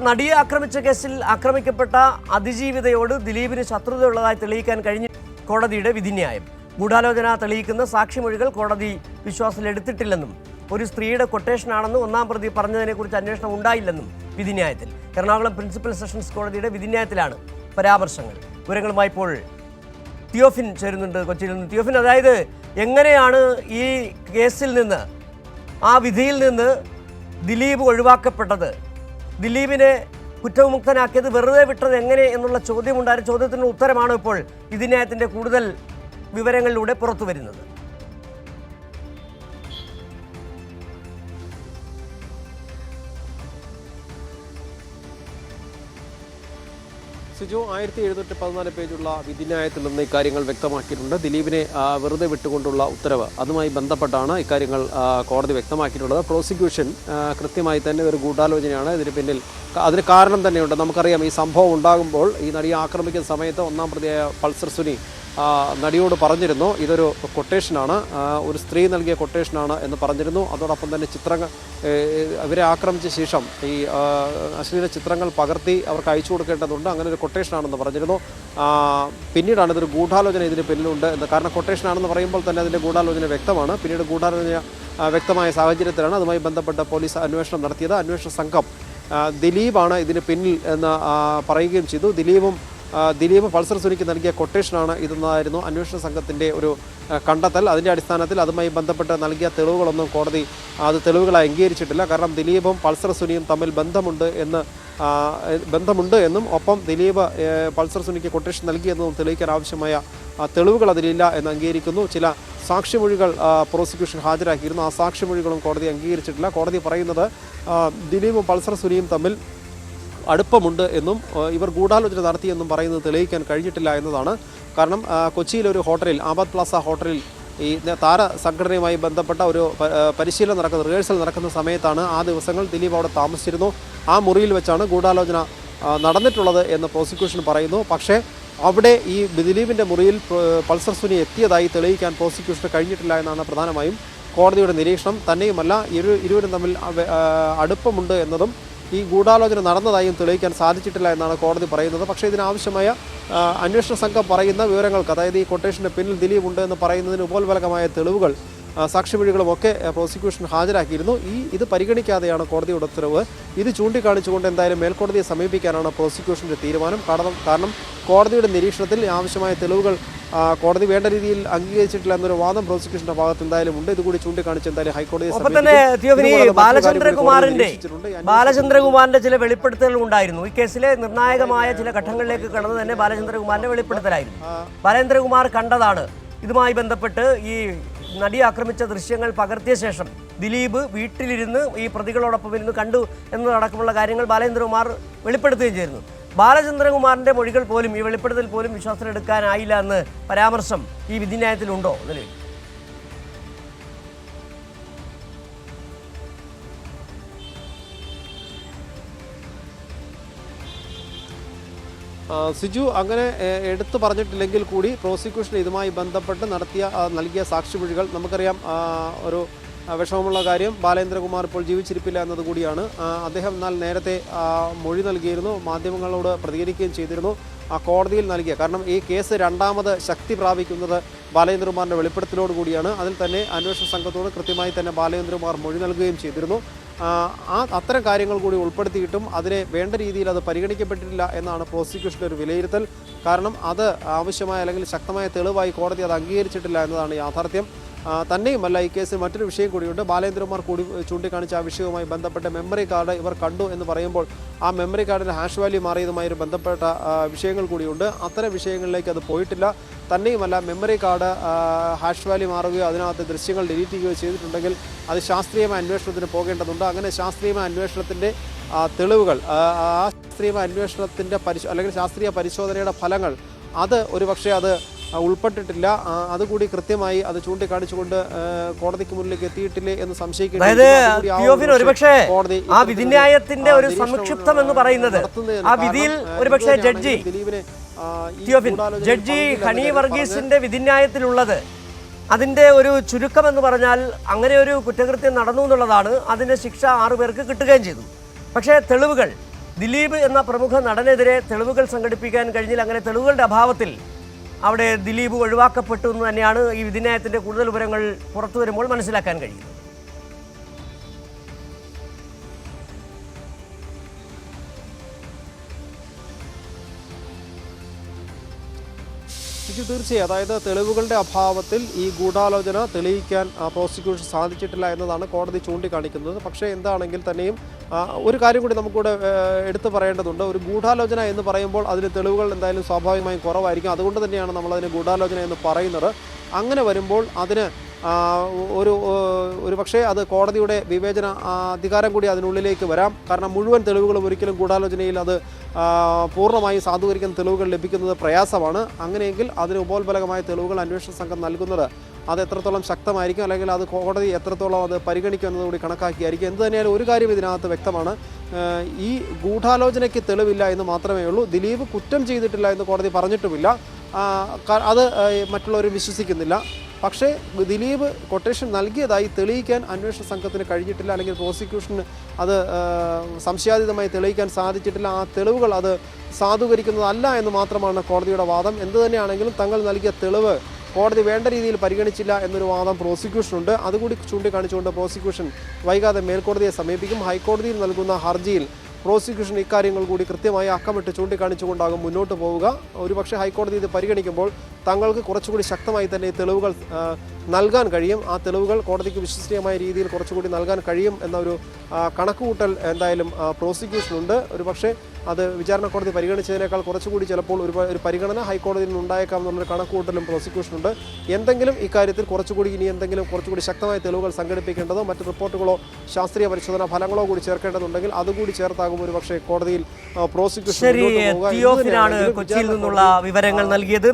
നടിയെ ആക്രമിച്ച കേസിൽ ആക്രമിക്കപ്പെട്ട അതിജീവിതയോട് ദിലീപിന് ശത്രുതയുള്ളതായി തെളിയിക്കാൻ കഴിഞ്ഞ കോടതിയുടെ വിധിന്യായം. ഗൂഢാലോചന തെളിയിക്കുന്ന സാക്ഷിമൊഴികൾ കോടതി വിശ്വാസത്തിലെടുത്തിട്ടില്ലെന്നും ഒരു സ്ത്രീയുടെ കൊട്ടേഷനാണെന്ന് ഒന്നാം പ്രതി പറഞ്ഞതിനെക്കുറിച്ച് അന്വേഷണം ഉണ്ടായില്ലെന്നും വിധിന്യായത്തിൽ. എറണാകുളം പ്രിൻസിപ്പൽ സെഷൻസ് കോടതിയുടെ വിധിന്യായത്തിലാണ് പരാമർശങ്ങൾ. വിവരങ്ങളുമായി ഇപ്പോൾ തിയോഫിൻ ചേരുന്നുണ്ട് കൊച്ചിയിൽ നിന്ന്. തിയോഫിൻ, അതായത് എങ്ങനെയാണ് ഈ കേസിൽ നിന്ന്, ആ വിധിയിൽ നിന്ന് ദിലീപ് ഒഴിവാക്കപ്പെട്ടത്? ദിലീപിനെ കുറ്റവിമുക്തനാക്കിയത്, വെറുതെ വിട്ടത് എങ്ങനെ എന്നുള്ള ചോദ്യമുണ്ടായിരുന്നു. ചോദ്യത്തിനുള്ള ഉത്തരമാണ് ഇപ്പോൾ വിധിന്യായത്തിൻ്റെ കൂടുതൽ വിവരങ്ങളിലൂടെ പുറത്തു വരുന്നത്. സിജു, 1714 പേജുള്ള വിധിന്യായത്തിൽ നിന്ന് ഇക്കാര്യങ്ങൾ വ്യക്തമാക്കിയിട്ടുണ്ട്. ദിലീപിനെ വെറുതെ വിട്ടുകൊണ്ടുള്ള ഉത്തരവ്, അതുമായി ബന്ധപ്പെട്ടാണ് ഇക്കാര്യങ്ങൾ കോടതി വ്യക്തമാക്കിയിട്ടുള്ളത്. പ്രോസിക്യൂഷൻ കൃത്യമായി തന്നെ ഒരു ഗൂഢാലോചനയാണ് ഇതിന് പിന്നിൽ, അതിന് കാരണം തന്നെയുണ്ട്. നമുക്കറിയാം, ഈ സംഭവം ഉണ്ടാകുമ്പോൾ ഈ നടിയെ ആക്രമിക്കുന്ന സമയത്ത് ഒന്നാം പ്രതിയായ പൾസർ സുനി നടിയോട് പറഞ്ഞിരുന്നു ഇതൊരു കൊട്ടേഷനാണ്, ഒരു സ്ത്രീ നൽകിയ കൊട്ടേഷനാണ് എന്ന് പറഞ്ഞിരുന്നു. അതോടൊപ്പം തന്നെ ചിത്രങ്ങൾ ഇവരെ ആക്രമിച്ച ശേഷം ഈ അശ്ലീല ചിത്രങ്ങൾ പകർത്തി അവർക്ക് അയച്ചു കൊടുക്കേണ്ടതുണ്ട്, അങ്ങനെ ഒരു കൊട്ടേഷനാണെന്ന് പറഞ്ഞിരുന്നു. പിന്നീടാണ് ഇതൊരു ഗൂഢാലോചന ഇതിന് പിന്നിലുണ്ട് എന്ന്. കാരണം കൊട്ടേഷനാണെന്ന് പറയുമ്പോൾ തന്നെ അതിൻ്റെ ഗൂഢാലോചന വ്യക്തമാണ്. പിന്നീട് ഗൂഢാലോചന വ്യക്തമായ സാഹചര്യത്തിലാണ് അതുമായി ബന്ധപ്പെട്ട പോലീസ് അന്വേഷണം നടത്തിയത്. അന്വേഷണ സംഘം ദിലീപാണ് ഇതിന് പിന്നിൽ എന്ന് പറയുകയും ചെയ്തു. ദിലീപ് പൾസർ സുനിക്ക് നൽകിയ കൊട്ടേഷനാണ് ഇതെന്നായിരുന്നു അന്വേഷണ സംഘത്തിൻ്റെ ഒരു കണ്ടെത്തൽ. അതിൻ്റെ അടിസ്ഥാനത്തിൽ അതുമായി ബന്ധപ്പെട്ട് നൽകിയ തെളിവുകളൊന്നും കോടതി അത് തെളിവുകളായി അംഗീകരിച്ചിട്ടില്ല. കാരണം ദിലീപും പൾസർ സുനിയും തമ്മിൽ ബന്ധമുണ്ട് എന്നും ഒപ്പം ദിലീപ് പൾസർ സുനിക്ക് കൊട്ടേഷൻ നൽകിയെന്നും തെളിയിക്കാൻ ആവശ്യമായ തെളിവുകൾ അതിലില്ല എന്ന് അംഗീകരിക്കുന്നു. ചില സാക്ഷിമൊഴികൾ പ്രോസിക്യൂഷൻ ഹാജരാക്കിയിരുന്നു. ആ സാക്ഷിമൊഴികളും കോടതി അംഗീകരിച്ചിട്ടില്ല. കോടതി പറയുന്നത് ദിലീപും പൾസർ സുനിയും തമ്മിൽ അടുപ്പമുണ്ട് എന്നും ഇവർ ഗൂഢാലോചന നടത്തിയെന്നും പറയുന്നത് തെളിയിക്കാൻ കഴിഞ്ഞിട്ടില്ല എന്നതാണ്. കാരണം കൊച്ചിയിലൊരു ഹോട്ടലിൽ, ആബാദ് പ്ലാസ ഹോട്ടലിൽ ഈ താര സംഘടനയുമായി ബന്ധപ്പെട്ട ഒരു പരിശീലനം നടക്കുന്ന, റിഹേഴ്സൽ നടക്കുന്ന സമയത്താണ് ആ ദിവസങ്ങൾ ദിലീപ് അവിടെ താമസിച്ചിരുന്നു. ആ മുറിയിൽ വെച്ചാണ് ഗൂഢാലോചന നടന്നിട്ടുള്ളത് എന്ന് പ്രോസിക്യൂഷൻ പറയുന്നു. പക്ഷേ അവിടെ ഈ ദിലീപിൻ്റെ മുറിയിൽ പൾസർ സുനി എത്തിയതായി തെളിയിക്കാൻ പ്രോസിക്യൂഷന് കഴിഞ്ഞിട്ടില്ല എന്നാണ് പ്രധാനമായും കോടതിയുടെ നിരീക്ഷണം. തന്നെയുമല്ല, ഇരുവരും തമ്മിൽ അടുപ്പമുണ്ട് എന്നതും ഈ ഗൂഢാലോചന നടന്നതായും തെളിയിക്കാൻ സാധിച്ചിട്ടില്ല എന്നാണ് കോടതി പറയുന്നത്. പക്ഷേ ഇതിനാവശ്യമായ അന്വേഷണ സംഘം പറയുന്ന വിവരങ്ങൾക്ക്, അതായത് ഈ കൊട്ടേഷൻ്റെ പിന്നിൽ ദിലീപ് ഉണ്ട് എന്ന് പറയുന്നതിന് ഉപോത്ബലകമായ തെളിവുകൾ, സാക്ഷിമൊഴികളുമൊക്കെ പ്രോസിക്യൂഷൻ ഹാജരാക്കിയിരുന്നു. ഇത് പരിഗണിക്കാതെയാണ് കോടതിയുടെ ഉത്തരവ്. ഇത് ചൂണ്ടിക്കാണിച്ചുകൊണ്ട് എന്തായാലും മേൽക്കോടതിയെ സമീപിക്കാനാണ് പ്രോസിക്യൂഷൻ്റെ തീരുമാനം. കാരണം കോടതിയുടെ നിരീക്ഷണത്തിൽ ആവശ്യമായ തെളിവുകൾ കോടതി വേണ്ട രീതിയിൽ അംഗീകരിച്ചിട്ടില്ല എന്നൊരു വാദം പ്രോസിക്യൂഷന്റെ ഭാഗത്ത് എന്തായാലും ഉണ്ട്. ഇതുകൂടി ചൂണ്ടിക്കാണിച്ച് എന്തായാലും ഹൈക്കോടതിയെ ബാലചന്ദ്രകുമാറിന്റെ ചില വെളിപ്പെടുത്തലുകൾ ഉണ്ടായിരുന്നു. ഈ കേസിലെ നിർണായകമായ ചില ഘട്ടങ്ങളിലേക്ക് കടന്നു തന്നെ ബാലചന്ദ്രകുമാറിന്റെ വെളിപ്പെടുത്തലായിരുന്നു. ബാലചന്ദ്രകുമാർ കണ്ടതാണ്. ഇതുമായി ബന്ധപ്പെട്ട് ഈ നടിയെ ആക്രമിച്ച ദൃശ്യങ്ങൾ പകർത്തിയ ശേഷം ദിലീപ് വീട്ടിലിരുന്ന് ഈ പ്രതികളോടൊപ്പം ഇരുന്ന് കണ്ടു എന്നതടക്കമുള്ള കാര്യങ്ങൾ ബാലചന്ദ്രകുമാർ വെളിപ്പെടുത്തുകയും ചെയ്തിരുന്നു. ബാലചന്ദ്രകുമാറിന്റെ മൊഴികൾ പോലും, ഈ വെളിപ്പെടുത്തൽ പോലും വിശ്വാസത്തിലെടുക്കാനായില്ല എന്ന് പരാമർശം ഈ വിധിന്യായത്തിലുണ്ടോ നിലവിൽ? സിജു, അങ്ങനെ എടുത്തു പറഞ്ഞിട്ടില്ലെങ്കിൽ കൂടി പ്രോസിക്യൂഷൻ ഇതുമായി ബന്ധപ്പെട്ട് നൽകിയ സാക്ഷിമൊഴികൾ നമുക്കറിയാം. ഒരു വിഷമമുള്ള കാര്യം, ബാലേന്ദ്രകുമാർ ഇപ്പോൾ ജീവിച്ചിരിപ്പില്ല എന്നതുകൂടിയാണ്. അദ്ദേഹം എന്നാൽ നേരത്തെ മൊഴി നൽകിയിരുന്നു, മാധ്യമങ്ങളോട് പ്രതികരിക്കുകയും ചെയ്തിരുന്നു. കോടതിയിൽ നൽകിയ, കാരണം ഈ കേസ് രണ്ടാമത് ശക്തി പ്രാപിക്കുന്നത് ബാലേന്ദ്രകുമാറിൻ്റെ വെളിപ്പെടുത്തലോടുകൂടിയാണ്. അതിൽ തന്നെ അന്വേഷണ സംഘത്തോട് കൃത്യമായി തന്നെ ബാലേന്ദ്രകുമാർ മൊഴി നൽകുകയും ചെയ്തിരുന്നു. അത്തരം കാര്യങ്ങൾ കൂടി ഉൾപ്പെടുത്തിയിട്ടും അതിനെ വേണ്ട രീതിയിൽ അത് പരിഗണിക്കപ്പെട്ടിട്ടില്ല എന്നാണ് പ്രോസിക്യൂഷൻ്റെ ഒരു വിലയിരുത്തൽ. കാരണം അത് ആവശ്യമായ അല്ലെങ്കിൽ ശക്തമായ തെളിവായി കോടതി അത് അംഗീകരിച്ചിട്ടില്ല എന്നതാണ് യാഥാർത്ഥ്യം. തന്നെയുമല്ല, ഈ കേസിൽ മറ്റൊരു വിഷയം കൂടിയുണ്ട്. ബാലേന്ദ്രകുമാർ കൂടി ചൂണ്ടിക്കാണിച്ച ആ വിഷയവുമായി ബന്ധപ്പെട്ട മെമ്മറി കാർഡ് ഇവർ കണ്ടു എന്ന് പറയുമ്പോൾ ആ മെമ്മറി കാർഡിൻ്റെ ഹാഷ് വാല്യൂ മാറിയതുമായി ബന്ധപ്പെട്ട വിഷയങ്ങൾ കൂടിയുണ്ട്. അത്തരം വിഷയങ്ങളിലേക്ക് അത് പോയിട്ടില്ല. തന്നെയുമല്ല, മെമ്മറി കാർഡ് ഹാഷ് വാല്യൂ മാറുകയോ അതിനകത്ത് ദൃശ്യങ്ങൾ ഡിലീറ്റ് ചെയ്യുകയോ ചെയ്തിട്ടുണ്ടെങ്കിൽ അത് ശാസ്ത്രീയമായ അന്വേഷണത്തിന് പോകേണ്ടതുണ്ട്. അങ്ങനെ ശാസ്ത്രീയമായ അന്വേഷണത്തിൻ്റെ തെളിവുകൾ, ആ ശാസ്ത്രീയമായ അന്വേഷണത്തിൻ്റെ അല്ലെങ്കിൽ ശാസ്ത്രീയ പരിശോധനയുടെ ഫലങ്ങൾ അത് ഒരുപക്ഷെ അത് ഉൾപ്പെട്ടിട്ടില്ല. അതുകൂടി കൃത്യമായി അത് ചൂണ്ടിക്കാണിച്ചുകൊണ്ട് കോടതിക്ക് മുന്നിലേക്ക് എത്തിയിട്ടില്ലേ എന്ന് സംശയിക്കുന്നു. ഒരുപക്ഷെ ആ വിധിന്യായത്തിന്റെ ഒരു സംക്ഷിപ്തം എന്ന് പറയുന്നത്, ആ വിധിയിൽ ഒരുപക്ഷെ ജഡ്ജി ഹണി വർഗീസിന്റെ വിധിന്യായത്തിലുള്ളത്, അതിന്റെ ഒരു ചുരുക്കം എന്ന് പറഞ്ഞാൽ അങ്ങനെ ഒരു കുറ്റകൃത്യം നടന്നു എന്നുള്ളതാണ്. അതിന്റെ ശിക്ഷ 6 പേർക്ക് കിട്ടുകയും ചെയ്തു. പക്ഷേ തെളിവുകൾ ദിലീപ് എന്ന പ്രമുഖ നടനെതിരെ തെളിവുകൾ സംഘടിപ്പിക്കാൻ കഴിഞ്ഞില്ല. അങ്ങനെ തെളിവുകളുടെ അഭാവത്തിൽ അവിടെ ദിലീപ് ഒഴിവാക്കപ്പെട്ടു എന്ന് തന്നെയാണ് ഈ വിധിന്യായത്തിൻ്റെ കൂടുതൽ വിവരങ്ങൾ പുറത്തു വരുമ്പോൾ മനസ്സിലാക്കാൻ കഴിയുന്നത്. ഇത് തീർച്ചയായും, അതായത് തെളിവുകളുടെ അഭാവത്തിൽ ഈ ഗൂഢാലോചന തെളിയിക്കാൻ പ്രോസിക്യൂഷൻ സാധിച്ചിട്ടില്ല എന്നതാണ് കോടതി ചൂണ്ടിക്കാണിക്കുന്നത്. പക്ഷേ എന്താണെങ്കിൽ തന്നെയും ഒരു കാര്യം കൂടി നമുക്കിവിടെ എടുത്തു പറയേണ്ടതുണ്ട്. ഒരു ഗൂഢാലോചന എന്ന് പറയുമ്പോൾ അതിന് തെളിവുകൾ എന്തായാലും സ്വാഭാവികമായും കുറവായിരിക്കും. അതുകൊണ്ട് തന്നെയാണ് നമ്മളതിന് ഗൂഢാലോചന എന്ന് പറയുന്നത്. അങ്ങനെ വരുമ്പോൾ അതിന് ഒരു പക്ഷേ അത് കോടതിയുടെ വിവേചന അധികാരം കൂടി അതിനുള്ളിലേക്ക് വരാം. കാരണം മുഴുവൻ തെളിവുകളും ഒരിക്കലും ഗൂഢാലോചനയിൽ അത് പൂർണ്ണമായും സാധൂകരിക്കുന്ന തെളിവുകൾ ലഭിക്കുന്നത് പ്രയാസമാണ്. അങ്ങനെയെങ്കിൽ അതിന് ഉപോത്ബലകമായ തെളിവുകൾ അന്വേഷണ സംഘം നൽകുന്നത് അത് എത്രത്തോളം ശക്തമായിരിക്കും, അല്ലെങ്കിൽ അത് കോടതി എത്രത്തോളം അത് പരിഗണിക്കും എന്നതുകൂടി കണക്കാക്കിയായിരിക്കും. എന്ത് തന്നെയാലും ഒരു കാര്യം ഇതിനകത്ത് വ്യക്തമാണ്, ഈ ഗൂഢാലോചനയ്ക്ക് തെളിവില്ല എന്ന് മാത്രമേ ഉള്ളൂ. ദിലീപ് കുറ്റം ചെയ്തിട്ടില്ല എന്ന് കോടതി പറഞ്ഞിട്ടുമില്ല. അത് മറ്റുള്ളവരും വിശ്വസിക്കുന്നില്ല. പക്ഷേ ദിലീപ് കൊട്ടേഷൻ നൽകിയതായി തെളിയിക്കാൻ അന്വേഷണ സംഘത്തിന് കഴിഞ്ഞിട്ടില്ല, അല്ലെങ്കിൽ പ്രോസിക്യൂഷന് അത് സംശയാതീതമായി തെളിയിക്കാൻ സാധിച്ചിട്ടില്ല. ആ തെളിവുകൾ അത് സാധൂകരിക്കുന്നതല്ല എന്ന് മാത്രമാണ് കോടതിയുടെ വാദം. എന്തു തന്നെയാണെങ്കിലും തങ്ങൾ നൽകിയ തെളിവ് കോടതി വേണ്ട രീതിയിൽ പരിഗണിച്ചില്ല എന്നൊരു വാദം പ്രോസിക്യൂഷനുണ്ട്. അതുകൂടി ചൂണ്ടിക്കാണിച്ചുകൊണ്ട് പ്രോസിക്യൂഷൻ വൈകാതെ മേൽക്കോടതിയെ സമീപിക്കും. ഹൈക്കോടതിയിൽ നൽകുന്ന ഹർജിയിൽ പ്രോസിക്യൂഷൻ ഇക്കാര്യങ്ങൾ കൂടി കൃത്യമായി അക്കമിട്ട് ചൂണ്ടിക്കാണിച്ചുകൊണ്ടാകും മുന്നോട്ട് പോവുക. ഒരുപക്ഷെ ഹൈക്കോടതി ഇത് പരിഗണിക്കുമ്പോൾ തങ്ങൾക്ക് കുറച്ചുകൂടി ശക്തമായി തന്നെ തെളിവുകൾ നൽകാൻ കഴിയും. ആ തെളിവുകൾ കോടതിക്ക് വിശ്വസനീയമായ രീതിയിൽ കുറച്ചുകൂടി നൽകാൻ കഴിയും എന്നൊരു കണക്കുകൂട്ടൽ എന്തായാലും പ്രോസിക്യൂഷനുണ്ട്. ഒരുപക്ഷെ അത് വിചാരണ കോടതി പരിഗണിച്ചതിനേക്കാൾ കുറച്ചുകൂടി ചിലപ്പോൾ ഒരു പരിഗണന ഹൈക്കോടതിയിൽ നിന്നുണ്ടായേക്കാം എന്നുള്ളൊരു കണക്കുകൂട്ടലും പ്രോസിക്യൂഷനുണ്ട്. എന്തെങ്കിലും ഇക്കാര്യത്തിൽ കുറച്ചുകൂടി ശക്തമായ തെളിവുകൾ സംഘടിപ്പിക്കേണ്ടതോ മറ്റ് റിപ്പോർട്ടുകളോ ശാസ്ത്രീയ പരിശോധനാ ഫലങ്ങളോ കൂടി ചേർക്കേണ്ടതുണ്ടെങ്കിൽ അതുകൂടി ചേർത്താകും ഒരുപക്ഷെ കോടതിയിൽ പ്രോസിക്യൂഷൻ കൊച്ചിയിൽ നിന്നുള്ള വിവരങ്ങൾ നൽകിയത്.